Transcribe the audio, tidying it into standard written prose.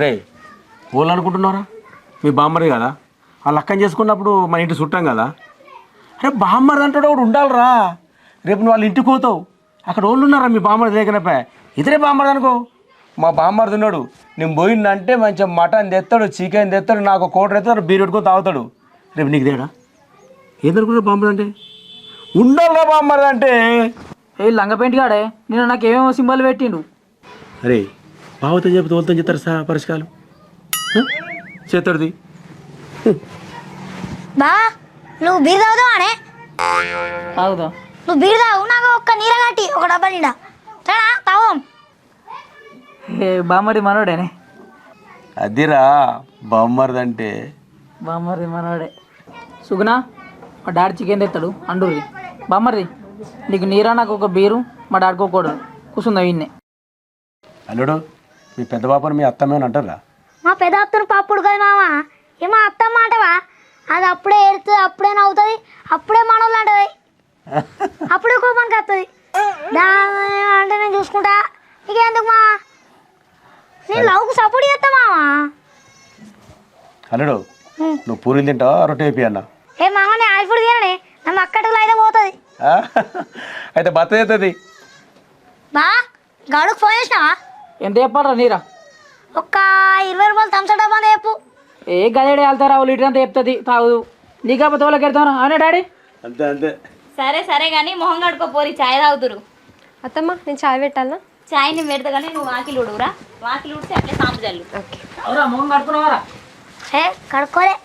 రే వాళ్ళు అనుకుంటున్నారా మీ బామ్మరి కదా వాళ్ళు అక్కని చేసుకున్నప్పుడు మన ఇంటి చుట్టాం కదా అరే బామ్మరిది అంటాడు ఒకటి ఉండాలిరా రేపు నువ్వు వాళ్ళ ఇంటికి పోతావు అక్కడ వాళ్ళు ఉన్నారా మీ బామ్మరిది దగ్గరపై ఇతరే బామ్మరిది అనుకో మా బామ్మరిది ఉన్నాడు నేను పోయిందంటే మంచిగా మటన్ తెస్తాడు చికెన్ తెస్తాడు నాకు కోట తెస్తాడు బీరు పెట్టుకొని తాగుతాడు రేపు నీకు తేడా ఏదనుకున్నాడు బామ్మరిది అంటే ఉండాలిరా బామ్మరిది అంటే ఏ లంగపెంటి కాడే నేను నాకు ఏమేమో సింబల్ పెట్టిండు. అరే బావతో చెప్తే వాళ్ళతో చెప్తారు సార్ పరిష్కారం చేస్తాడుది బా నువ్వు బీరు తాగుతావు అనే తాగుదా నువ్వు బీరు తాగు నాకు ఒక్క నీర కట్టి ఒక డబ్బా నిండా సరేనా తాగుదాం. ఏ బామ్మడి మనోడేనే. అదిరా బామ్మరిది అంటే బామ్మరిది మనోడే. సుగుణ మా డాడీ చికెన్ తెస్తాడు అండూరి. బామ్మరిది నీకు నీరా నాకు ఒక బీరు మా డాడీకి ఒక కూడదు కూర్చుందా ఇన్నే. అల్లుడు మీ పెద్ద పాపని మీ అత్తమేమని అంటారా? మా పెద్ద అత్తను పాపుడు కదా మామ ఏమో అత్తమ్మ అంటవా అది అప్పుడే ఏడుతుంది అప్పుడే నవ్వుతుంది అప్పుడే మనోళ్ళు అంటది అప్పుడే కోపానికి వస్తుంది దాని అంటే నేను చూసుకుంటా ఇక ఎందుకు మా నేను లవ్కు సపోర్ట్ చేస్తా మామ. అల్లుడు నువ్వు పూరీలు తింటావా రొట్టె వేపి అన్న? ఏ మామ నేను ఆయిల్ ఫుడ్ తిననే నన్ను అక్కడికి అయితే పోతుంది. అయితే బత్త అవుతుంది. బా గడుకు ఫోన్ చేసినావా? ఎంత చెప్పాలరా నీరా? ఒక్క 20 రూపాయలు థమ్సప్ డబ్బా చెప్పు. ఏ గదేడే వెళ్తారా లీటర్ అంతా చెప్తుంది తాగుదు నీకు కాకపోతే వాళ్ళకి వెళ్తాను అవునా డాడీ? అంతే అంతే. సరే సరే కానీ మొహం కడుకోపోరి చాయ్ తాగుతురు. అత్తమ్మ నేను చాయ్ పెట్టాలా? చాయ్ నేను పెడతా కానీ నువ్వు వాకిలు ఉడువురా వాకిలు ఉడితే అట్లే సాంపు జల్లు. అవురా మొహం కడుకున్నావారా? ఏ కడుక్కోలే